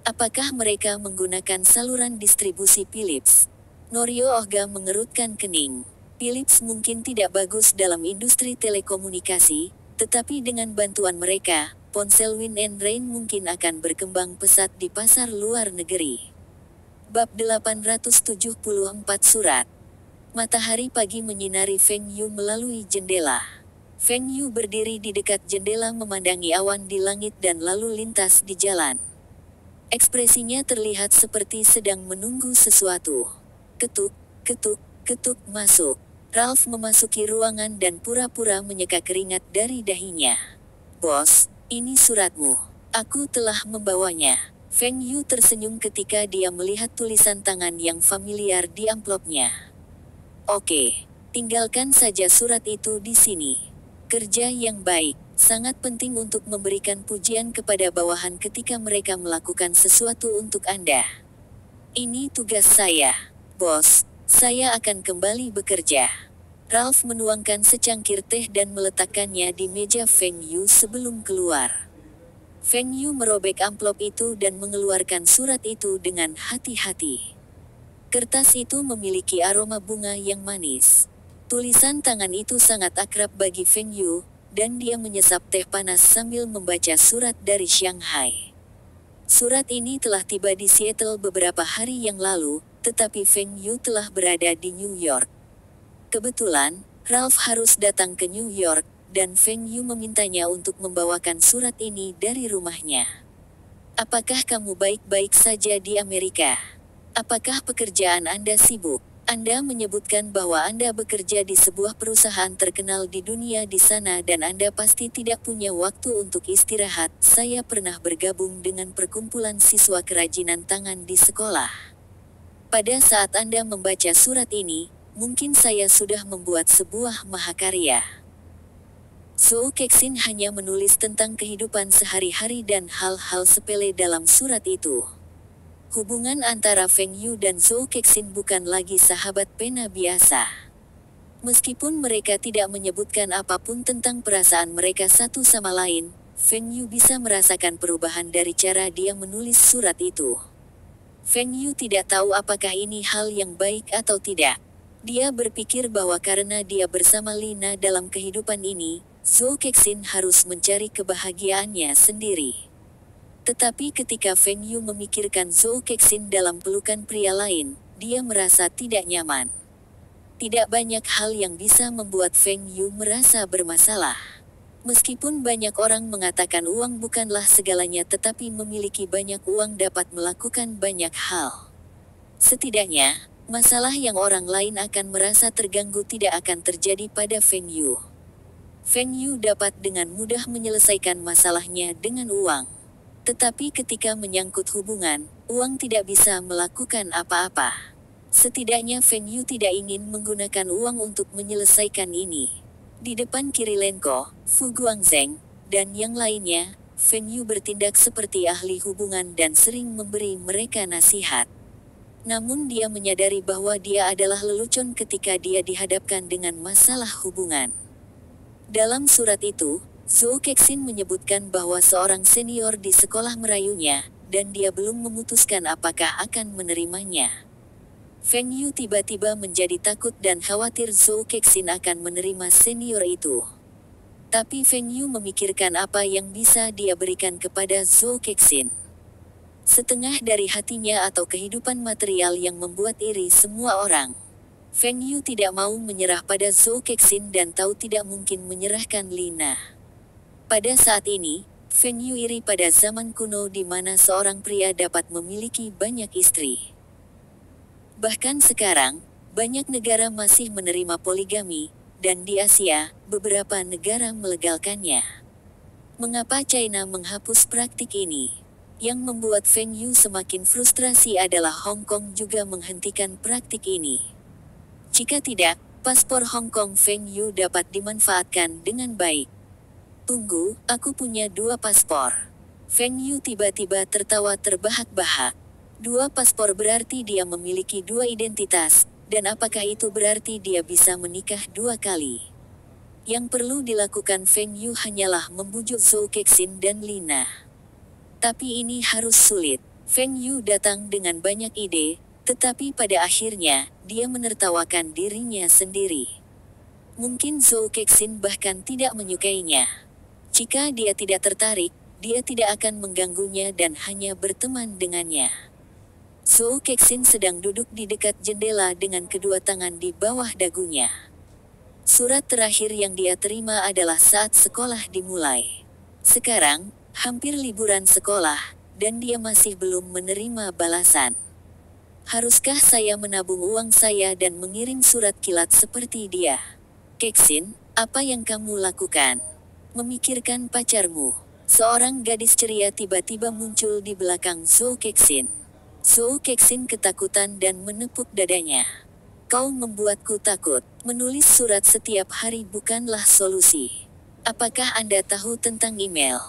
Apakah mereka menggunakan saluran distribusi Philips? Norio Ohga mengerutkan kening. Philips mungkin tidak bagus dalam industri telekomunikasi, tetapi dengan bantuan mereka, ponsel Win and Rain mungkin akan berkembang pesat di pasar luar negeri. Bab 874 Surat. Matahari pagi menyinari Feng Yu melalui jendela. Feng Yu berdiri di dekat jendela memandangi awan di langit dan lalu lintas di jalan. Ekspresinya terlihat seperti sedang menunggu sesuatu. Ketuk, ketuk, ketuk masuk. Ralph memasuki ruangan dan pura-pura menyeka keringat dari dahinya. Bos, ini suratmu. Aku telah membawanya. Feng Yu tersenyum ketika dia melihat tulisan tangan yang familiar di amplopnya. Oke, tinggalkan saja surat itu di sini. Kerja yang baik, sangat penting untuk memberikan pujian kepada bawahan ketika mereka melakukan sesuatu untuk Anda. Ini tugas saya. Bos, saya akan kembali bekerja. Ralph menuangkan secangkir teh dan meletakkannya di meja Feng Yu sebelum keluar. Feng Yu merobek amplop itu dan mengeluarkan surat itu dengan hati-hati. Kertas itu memiliki aroma bunga yang manis. Tulisan tangan itu sangat akrab bagi Feng Yu, dan dia menyesap teh panas sambil membaca surat dari Shanghai. Surat ini telah tiba di Seattle beberapa hari yang lalu, tetapi Feng Yu telah berada di New York. Kebetulan, Ralph harus datang ke New York, dan Feng Yu memintanya untuk membawakan surat ini dari rumahnya. Apakah kamu baik-baik saja di Amerika? Apakah pekerjaan Anda sibuk? Anda menyebutkan bahwa Anda bekerja di sebuah perusahaan terkenal di dunia di sana dan Anda pasti tidak punya waktu untuk istirahat. Saya pernah bergabung dengan perkumpulan siswa kerajinan tangan di sekolah. Pada saat Anda membaca surat ini, mungkin saya sudah membuat sebuah mahakarya. Zhou Kexin hanya menulis tentang kehidupan sehari-hari dan hal-hal sepele dalam surat itu. Hubungan antara Feng Yu dan Zhou Kexin bukan lagi sahabat pena biasa. Meskipun mereka tidak menyebutkan apapun tentang perasaan mereka satu sama lain, Feng Yu bisa merasakan perubahan dari cara dia menulis surat itu. Feng Yu tidak tahu apakah ini hal yang baik atau tidak. Dia berpikir bahwa karena dia bersama Lina dalam kehidupan ini, Zhou Kexin harus mencari kebahagiaannya sendiri. Tetapi ketika Feng Yu memikirkan Zhou Kexin dalam pelukan pria lain, dia merasa tidak nyaman. Tidak banyak hal yang bisa membuat Feng Yu merasa bermasalah. Meskipun banyak orang mengatakan uang bukanlah segalanya, tetapi memiliki banyak uang dapat melakukan banyak hal. Setidaknya, masalah yang orang lain akan merasa terganggu tidak akan terjadi pada Feng Yu. Feng Yu dapat dengan mudah menyelesaikan masalahnya dengan uang. Tetapi ketika menyangkut hubungan, uang tidak bisa melakukan apa-apa. Setidaknya Feng Yu tidak ingin menggunakan uang untuk menyelesaikan ini. Di depan Kirilenko, Fu Guangzheng, dan yang lainnya, Feng Yu bertindak seperti ahli hubungan dan sering memberi mereka nasihat. Namun dia menyadari bahwa dia adalah lelucon ketika dia dihadapkan dengan masalah hubungan. Dalam surat itu, Zhou Kexin menyebutkan bahwa seorang senior di sekolah merayunya, dan dia belum memutuskan apakah akan menerimanya. Feng Yu tiba-tiba menjadi takut dan khawatir Zhou Kexin akan menerima senior itu. Tapi Feng Yu memikirkan apa yang bisa dia berikan kepada Zhou Kexin. Setengah dari hatinya atau kehidupan material yang membuat iri semua orang. Feng Yu tidak mau menyerah pada Zhou Kexin dan tahu tidak mungkin menyerahkan Lina. Pada saat ini, Feng Yu iri pada zaman kuno di mana seorang pria dapat memiliki banyak istri. Bahkan sekarang, banyak negara masih menerima poligami, dan di Asia, beberapa negara melegalkannya. Mengapa China menghapus praktik ini? Yang membuat Feng Yu semakin frustrasi adalah Hong Kong juga menghentikan praktik ini. Jika tidak, paspor Hong Kong Feng Yu dapat dimanfaatkan dengan baik. Tunggu, aku punya 2 paspor. Feng Yu tiba-tiba tertawa terbahak-bahak. 2 paspor berarti dia memiliki 2 identitas, dan apakah itu berarti dia bisa menikah 2 kali? Yang perlu dilakukan Feng Yu hanyalah membujuk Zhou Kexin dan Lina. Tapi ini harus sulit. Feng Yu datang dengan banyak ide, tetapi pada akhirnya, dia menertawakan dirinya sendiri. Mungkin Zhou Kexin bahkan tidak menyukainya. Jika dia tidak tertarik, dia tidak akan mengganggunya dan hanya berteman dengannya. Zhou Kexin sedang duduk di dekat jendela dengan kedua tangan di bawah dagunya. Surat terakhir yang dia terima adalah saat sekolah dimulai. Sekarang, hampir liburan sekolah, dan dia masih belum menerima balasan. Haruskah saya menabung uang saya dan mengirim surat kilat seperti dia? Kexin, apa yang kamu lakukan? Memikirkan pacarmu. Seorang gadis ceria tiba-tiba muncul di belakang Zhou Kexin. Zhou Kexin ketakutan dan menepuk dadanya. Kau membuatku takut. Menulis surat setiap hari bukanlah solusi. Apakah Anda tahu tentang email?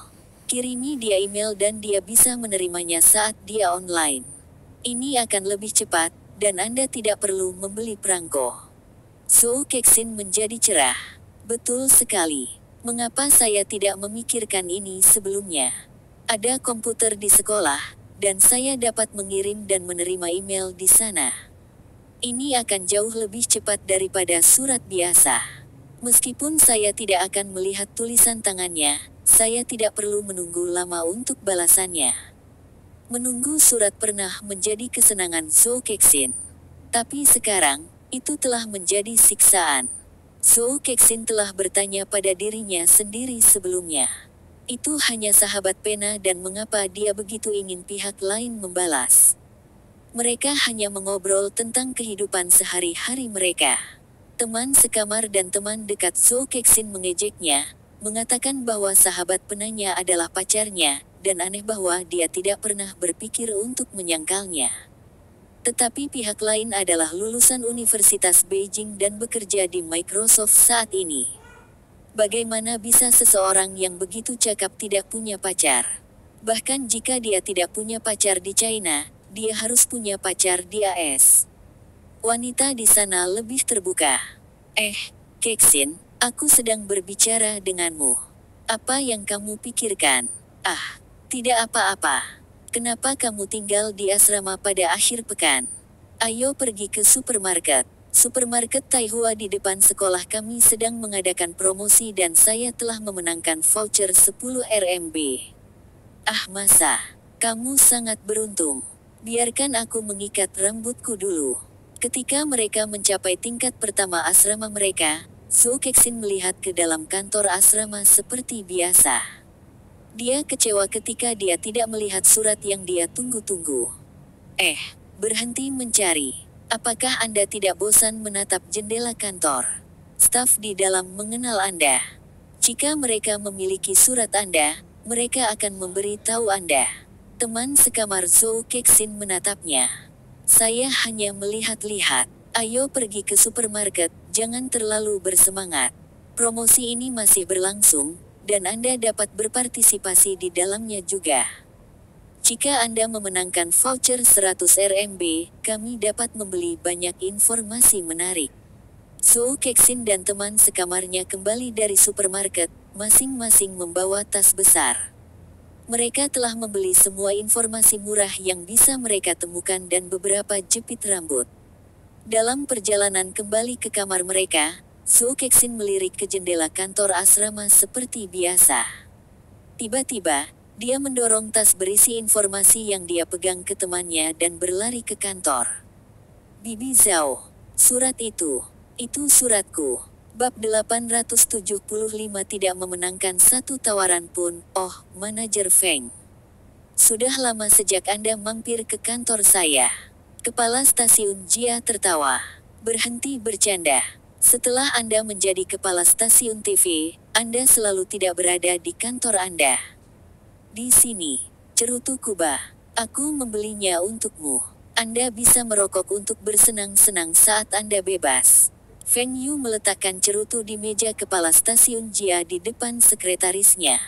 Kirimi dia email dan dia bisa menerimanya saat dia online. Ini akan lebih cepat, dan Anda tidak perlu membeli perangko. Zhou Kexin menjadi cerah. Betul sekali. Mengapa saya tidak memikirkan ini sebelumnya? Ada komputer di sekolah, dan saya dapat mengirim dan menerima email di sana. Ini akan jauh lebih cepat daripada surat biasa. Meskipun saya tidak akan melihat tulisan tangannya, saya tidak perlu menunggu lama untuk balasannya. Menunggu surat pernah menjadi kesenangan Zhou Kexin. Tapi sekarang, itu telah menjadi siksaan. Zhou Kexin telah bertanya pada dirinya sendiri sebelumnya. Itu hanya sahabat pena dan mengapa dia begitu ingin pihak lain membalas? Mereka hanya mengobrol tentang kehidupan sehari-hari mereka. Teman sekamar dan teman dekat Zhou Kexin mengejeknya, mengatakan bahwa sahabat penanya adalah pacarnya, dan aneh bahwa dia tidak pernah berpikir untuk menyangkalnya. Tetapi pihak lain adalah lulusan Universitas Beijing dan bekerja di Microsoft saat ini. Bagaimana bisa seseorang yang begitu cakap tidak punya pacar? Bahkan jika dia tidak punya pacar di China, dia harus punya pacar di AS. Wanita di sana lebih terbuka. Kexin, aku sedang berbicara denganmu. Apa yang kamu pikirkan? Tidak apa-apa. Kenapa kamu tinggal di asrama pada akhir pekan? Ayo pergi ke supermarket. Supermarket Taihua di depan sekolah kami sedang mengadakan promosi dan saya telah memenangkan voucher 10 RMB. Masa? Kamu sangat beruntung. Biarkan aku mengikat rambutku dulu. Ketika mereka mencapai tingkat pertama asrama mereka, Zhou Kexin melihat ke dalam kantor asrama seperti biasa. Dia kecewa ketika dia tidak melihat surat yang dia tunggu-tunggu. Berhenti mencari. Apakah Anda tidak bosan menatap jendela kantor? Staf di dalam mengenal Anda. Jika mereka memiliki surat Anda, mereka akan memberi tahu Anda. Teman sekamar Zhou Kexin menatapnya. Saya hanya melihat-lihat. Ayo pergi ke supermarket, jangan terlalu bersemangat. Promosi ini masih berlangsung, dan Anda dapat berpartisipasi di dalamnya juga. Jika Anda memenangkan voucher 100 RMB, kami dapat membeli banyak informasi menarik. Zhou Kexin dan teman sekamarnya kembali dari supermarket, masing-masing membawa tas besar. Mereka telah membeli semua informasi murah yang bisa mereka temukan dan beberapa jepit rambut. Dalam perjalanan kembali ke kamar mereka, Zhou Kexin melirik ke jendela kantor asrama seperti biasa. Tiba-tiba, dia mendorong tas berisi informasi yang dia pegang ke temannya dan berlari ke kantor. Bibi Zhao, surat itu suratku. Bab 875 tidak memenangkan satu tawaran pun. Manajer Feng. Sudah lama sejak Anda mampir ke kantor saya. Kepala stasiun Jia tertawa. Berhenti bercanda. Setelah Anda menjadi kepala stasiun TV, Anda selalu tidak berada di kantor Anda. Di sini, cerutu Kuba. Aku membelinya untukmu. Anda bisa merokok untuk bersenang-senang saat Anda bebas. Feng Yu meletakkan cerutu di meja kepala stasiun Jia di depan sekretarisnya.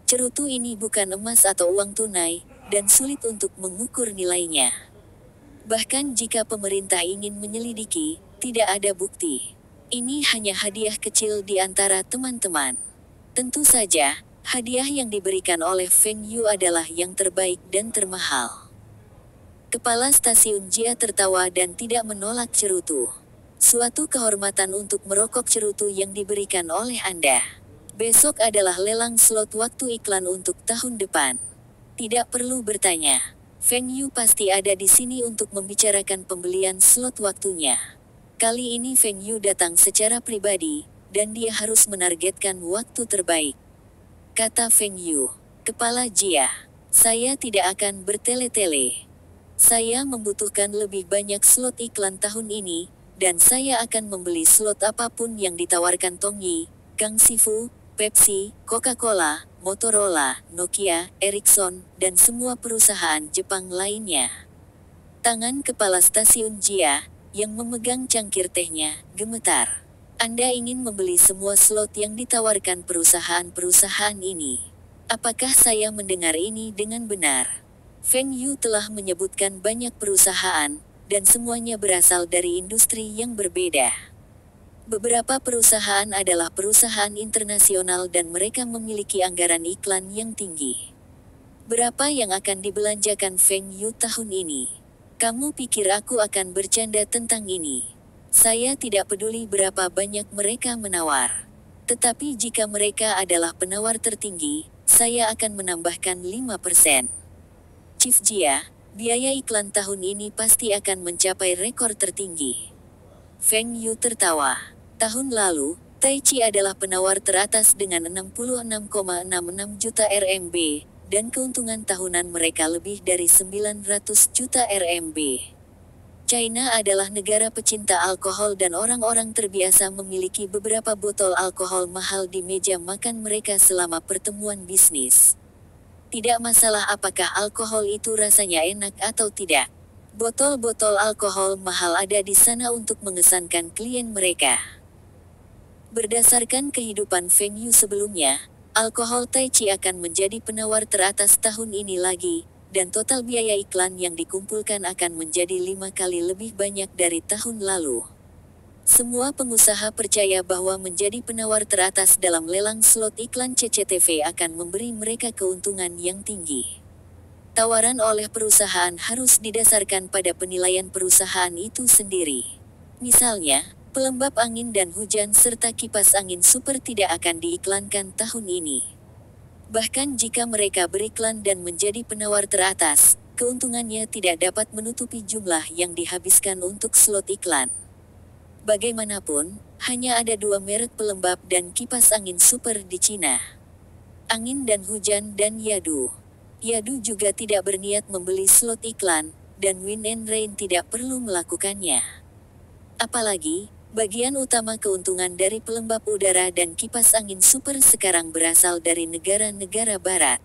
Cerutu ini bukan emas atau uang tunai, dan sulit untuk mengukur nilainya. Bahkan jika pemerintah ingin menyelidiki, tidak ada bukti. Ini hanya hadiah kecil di antara teman-teman. Tentu saja, hadiah yang diberikan oleh Feng Yu adalah yang terbaik dan termahal. Kepala stasiun Jia tertawa dan tidak menolak cerutu. Suatu kehormatan untuk merokok cerutu yang diberikan oleh Anda. Besok adalah lelang slot waktu iklan untuk tahun depan. Tidak perlu bertanya. Feng Yu pasti ada di sini untuk membicarakan pembelian slot waktunya. Kali ini Feng Yu datang secara pribadi, dan dia harus menargetkan waktu terbaik. Kata Feng Yu, Kepala Jia, saya tidak akan bertele-tele. Saya membutuhkan lebih banyak slot iklan tahun ini, dan saya akan membeli slot apapun yang ditawarkan Tongyi, Kang Sifu, Pepsi, Coca-Cola, Motorola, Nokia, Ericsson, dan semua perusahaan Jepang lainnya. Tangan kepala stasiun Jia, yang memegang cangkir tehnya, gemetar. Anda ingin membeli semua slot yang ditawarkan perusahaan-perusahaan ini. Apakah saya mendengar ini dengan benar? Feng Yu telah menyebutkan banyak perusahaan, dan semuanya berasal dari industri yang berbeda. Beberapa perusahaan adalah perusahaan internasional dan mereka memiliki anggaran iklan yang tinggi. Berapa yang akan dibelanjakan Feng Yu tahun ini? Kamu pikir aku akan bercanda tentang ini? Saya tidak peduli berapa banyak mereka menawar. Tetapi jika mereka adalah penawar tertinggi, saya akan menambahkan 5%. Chief Jia, biaya iklan tahun ini pasti akan mencapai rekor tertinggi. Feng Yu tertawa. Tahun lalu, Taichi adalah penawar teratas dengan 66,66 juta RMB, dan keuntungan tahunan mereka lebih dari 900 juta RMB. China adalah negara pecinta alkohol dan orang-orang terbiasa memiliki beberapa botol alkohol mahal di meja makan mereka selama pertemuan bisnis. Tidak masalah apakah alkohol itu rasanya enak atau tidak. Botol-botol alkohol mahal ada di sana untuk mengesankan klien mereka. Berdasarkan kehidupan Feng Yu sebelumnya, alkohol Taichi akan menjadi penawar teratas tahun ini lagi, dan total biaya iklan yang dikumpulkan akan menjadi 5 kali lebih banyak dari tahun lalu. Semua pengusaha percaya bahwa menjadi penawar teratas dalam lelang slot iklan CCTV akan memberi mereka keuntungan yang tinggi. Tawaran oleh perusahaan harus didasarkan pada penilaian perusahaan itu sendiri. Misalnya, pelembab angin dan hujan serta kipas angin super tidak akan diiklankan tahun ini. Bahkan jika mereka beriklan dan menjadi penawar teratas, keuntungannya tidak dapat menutupi jumlah yang dihabiskan untuk slot iklan. Bagaimanapun, hanya ada 2 merek pelembab dan kipas angin super di Cina. Angin dan Hujan dan Yadu. Yadu juga tidak berniat membeli slot iklan, dan Wind and Rain tidak perlu melakukannya. Apalagi, bagian utama keuntungan dari pelembab udara dan kipas angin super sekarang berasal dari negara-negara barat.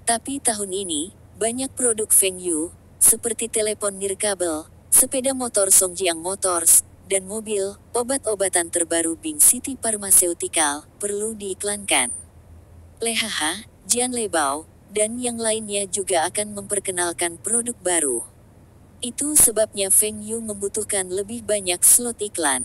Tapi tahun ini, banyak produk Feng Yu, seperti telepon nirkabel, sepeda motor Songjiang Motors, dan mobil, obat-obatan terbaru Bing City Pharmaceutical, perlu diiklankan. Lehaha, Jian Lebao, dan yang lainnya juga akan memperkenalkan produk baru. Itu sebabnya Feng Yu membutuhkan lebih banyak slot iklan.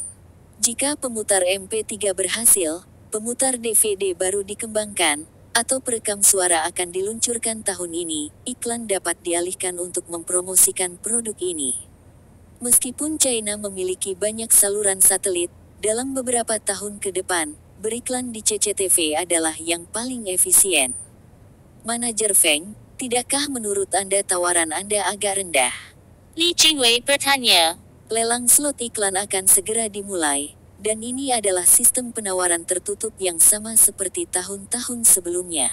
Jika pemutar MP3 berhasil, pemutar DVD baru dikembangkan, atau perekam suara akan diluncurkan tahun ini, iklan dapat dialihkan untuk mempromosikan produk ini. Meskipun China memiliki banyak saluran satelit, dalam beberapa tahun ke depan, beriklan di CCTV adalah yang paling efisien. Manajer Feng, tidakkah menurut Anda tawaran Anda agak rendah? Li Jingwei bertanya. Lelang slot iklan akan segera dimulai, dan ini adalah sistem penawaran tertutup yang sama seperti tahun-tahun sebelumnya.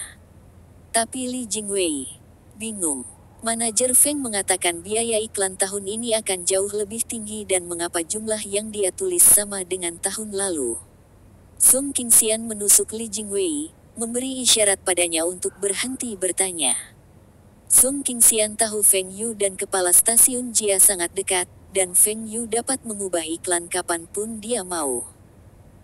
Tapi Li Jingwei bingung. Manajer Feng mengatakan biaya iklan tahun ini akan jauh lebih tinggi dan mengapa jumlah yang dia tulis sama dengan tahun lalu. Song Qingxian menusuk Li Jingwei, memberi isyarat padanya untuk berhenti bertanya. Song Qingxian tahu Feng Yu dan kepala stasiun Jia sangat dekat, dan Feng Yu dapat mengubah iklan kapanpun dia mau.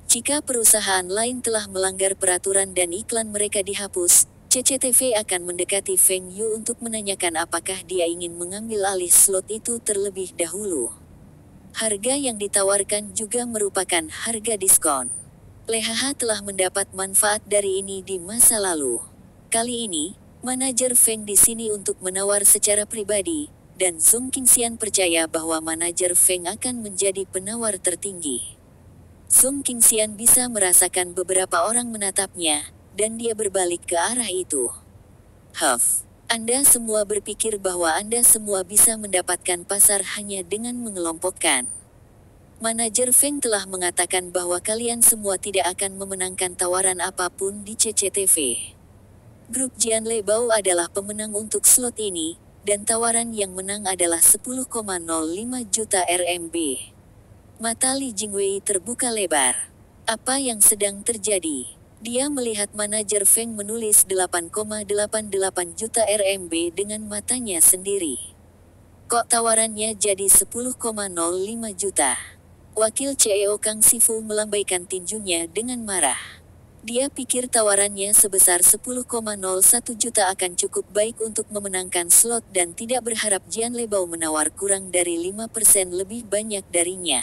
Jika perusahaan lain telah melanggar peraturan dan iklan mereka dihapus, CCTV akan mendekati Feng Yu untuk menanyakan apakah dia ingin mengambil alih slot itu terlebih dahulu. Harga yang ditawarkan juga merupakan harga diskon. Lehaha telah mendapat manfaat dari ini di masa lalu. Kali ini, manajer Feng di sini untuk menawar secara pribadi, dan Song Qingxian percaya bahwa manajer Feng akan menjadi penawar tertinggi. Song Qingxian bisa merasakan beberapa orang menatapnya, dan dia berbalik ke arah itu. Huff, Anda semua berpikir bahwa Anda semua bisa mendapatkan pasar hanya dengan mengelompokkan. Manajer Feng telah mengatakan bahwa kalian semua tidak akan memenangkan tawaran apapun di CCTV. Grup Jian Lebao adalah pemenang untuk slot ini, dan tawaran yang menang adalah 10,05 juta RMB. Mata Li Jingwei terbuka lebar. Apa yang sedang terjadi? Dia melihat manajer Feng menulis 8,88 juta RMB dengan matanya sendiri. Kok tawarannya jadi 10,05 juta? Wakil CEO Kang Sifu melambaikan tinjunya dengan marah. Dia pikir tawarannya sebesar 10,01 juta akan cukup baik untuk memenangkan slot dan tidak berharap Jian Lebao menawar kurang dari 5% lebih banyak darinya.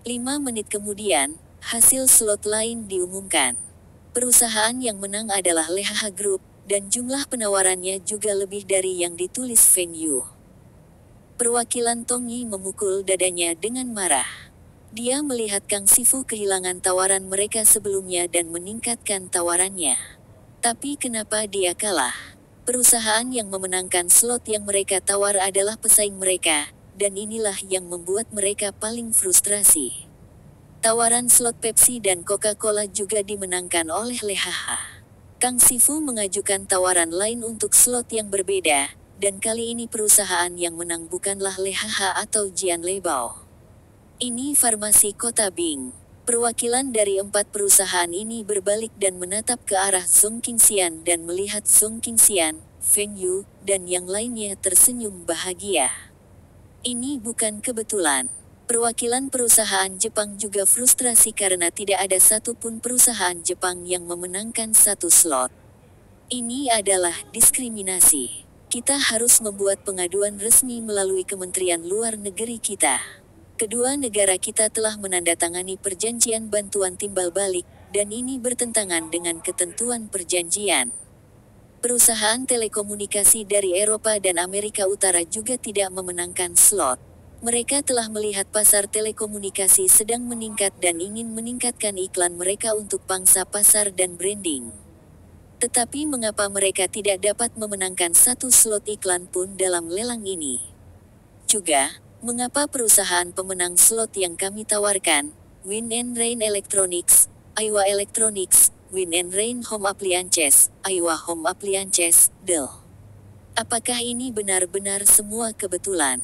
5 menit kemudian, hasil slot lain diumumkan. Perusahaan yang menang adalah Lehaha Group, dan jumlah penawarannya juga lebih dari yang ditulis Feng Yu. Perwakilan Tong Yi memukul dadanya dengan marah. Dia melihat Kang Sifu kehilangan tawaran mereka sebelumnya dan meningkatkan tawarannya. Tapi kenapa dia kalah? Perusahaan yang memenangkan slot yang mereka tawar adalah pesaing mereka, dan inilah yang membuat mereka paling frustrasi. Tawaran slot Pepsi dan Coca-Cola juga dimenangkan oleh Lehaha. Kang Sifu mengajukan tawaran lain untuk slot yang berbeda, dan kali ini perusahaan yang menang bukanlah Lehaha atau Jian Lebao. Ini farmasi Kota Bing. Perwakilan dari 4 perusahaan ini berbalik dan menatap ke arah Song Qingxian dan melihat Song Qingxian, Feng Yu, dan yang lainnya tersenyum bahagia. Ini bukan kebetulan. Perwakilan perusahaan Jepang juga frustrasi karena tidak ada satupun perusahaan Jepang yang memenangkan satu slot. Ini adalah diskriminasi. Kita harus membuat pengaduan resmi melalui Kementerian Luar Negeri kita. Kedua negara kita telah menandatangani perjanjian bantuan timbal balik, dan ini bertentangan dengan ketentuan perjanjian. Perusahaan telekomunikasi dari Eropa dan Amerika Utara juga tidak memenangkan slot. Mereka telah melihat pasar telekomunikasi sedang meningkat dan ingin meningkatkan iklan mereka untuk pangsa pasar dan branding. Tetapi mengapa mereka tidak dapat memenangkan satu slot iklan pun dalam lelang ini? Juga, mengapa perusahaan pemenang slot yang kami tawarkan, Win and Rain Electronics, Aiwa Electronics, Win and Rain Home Appliances, Aiwa Home Appliances, Dell? Apakah ini benar-benar semua kebetulan?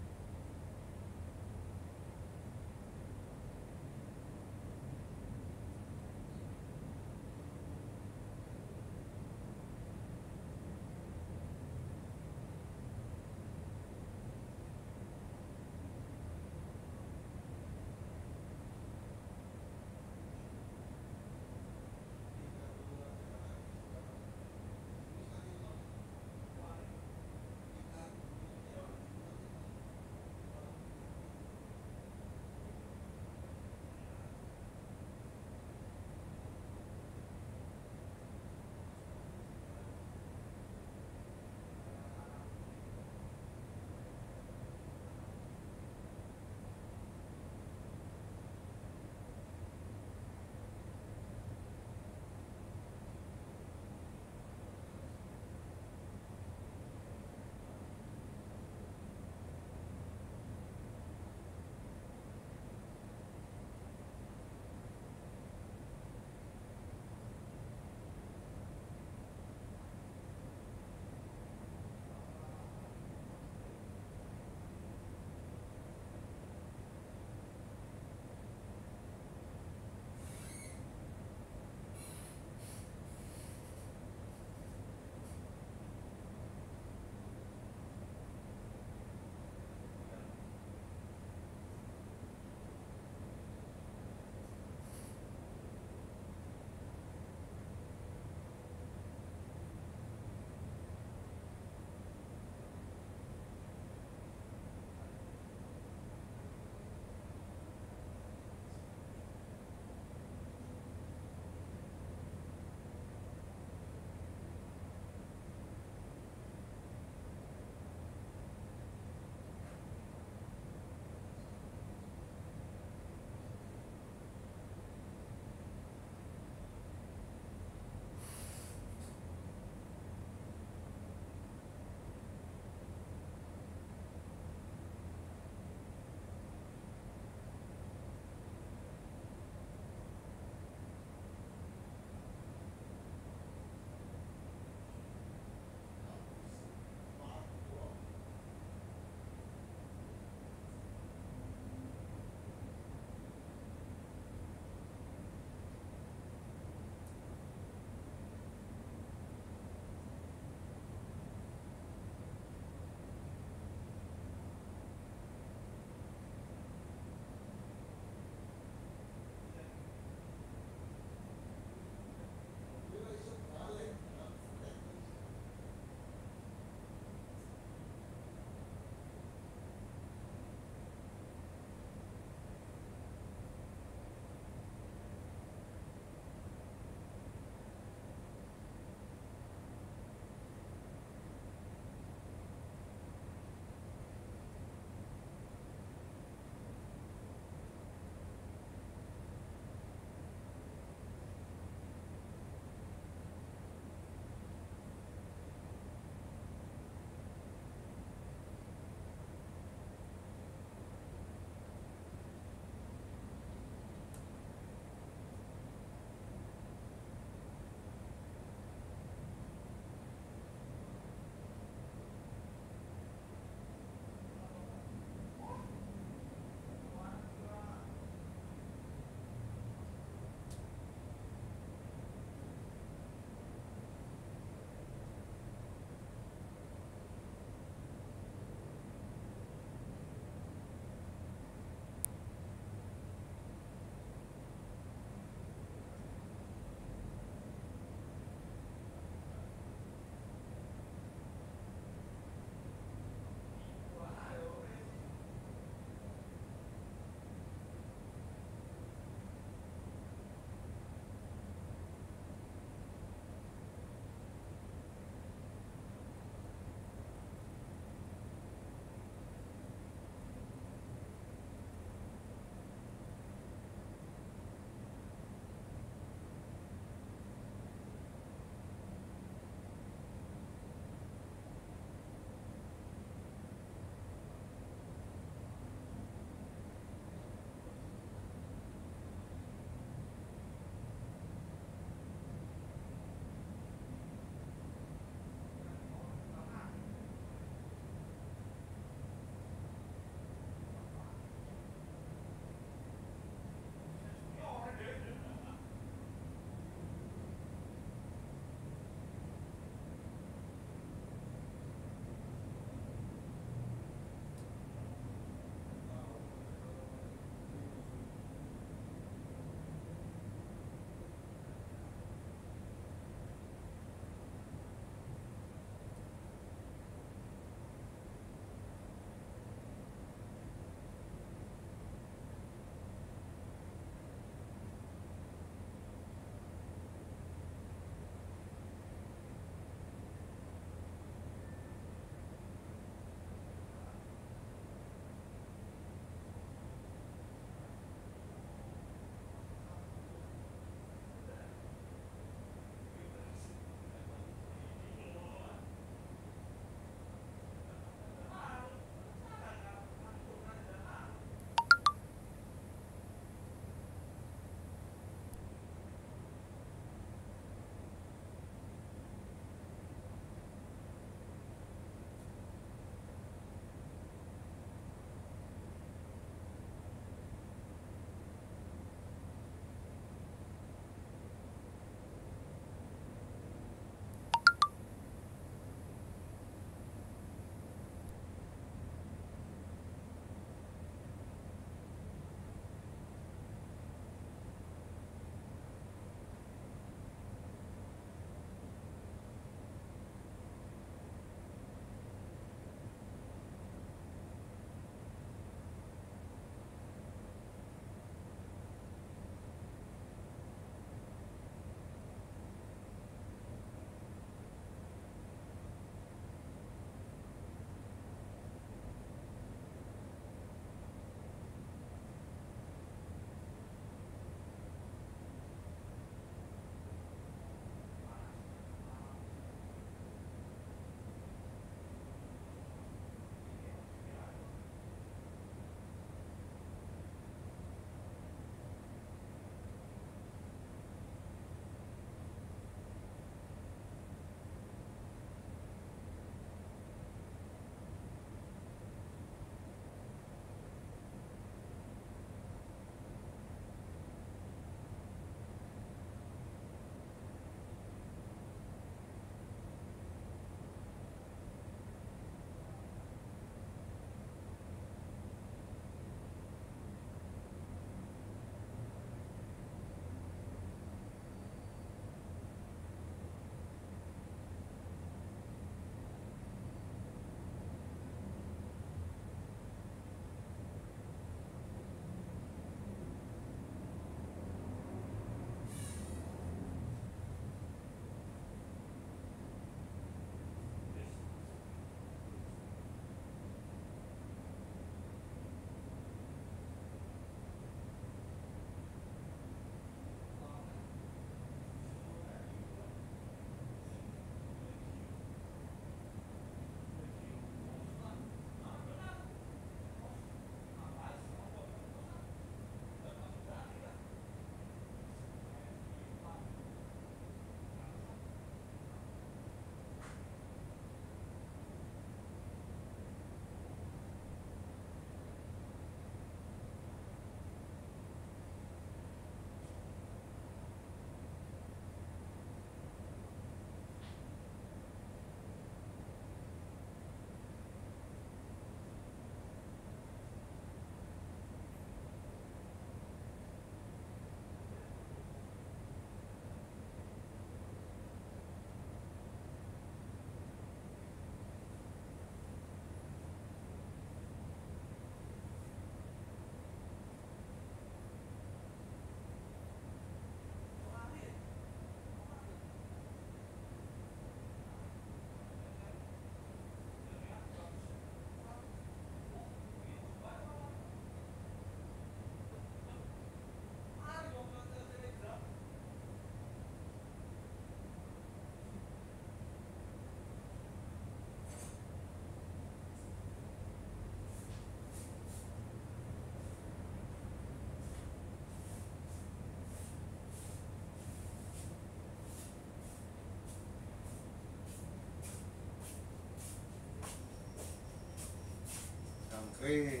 Wih,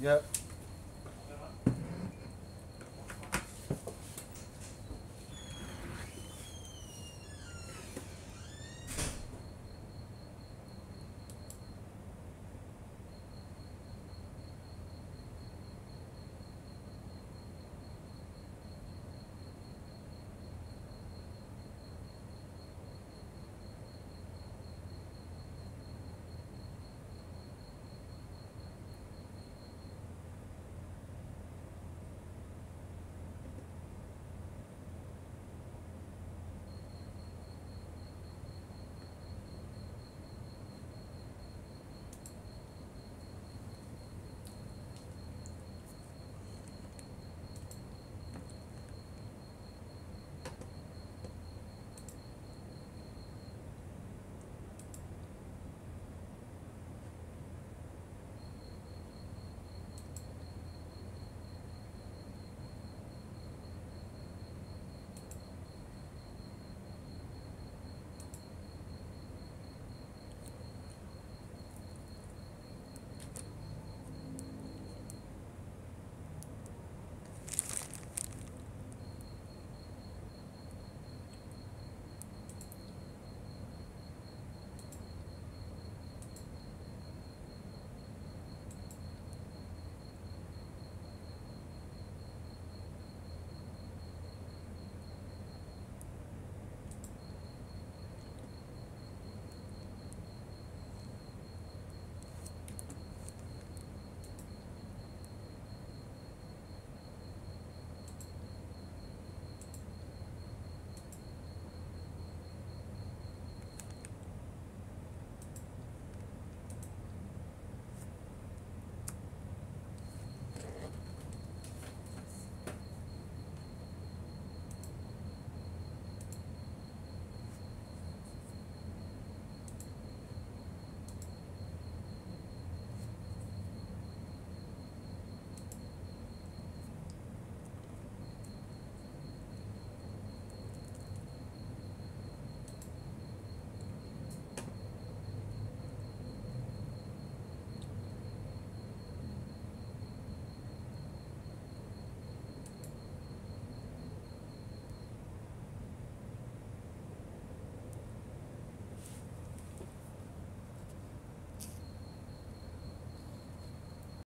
ya.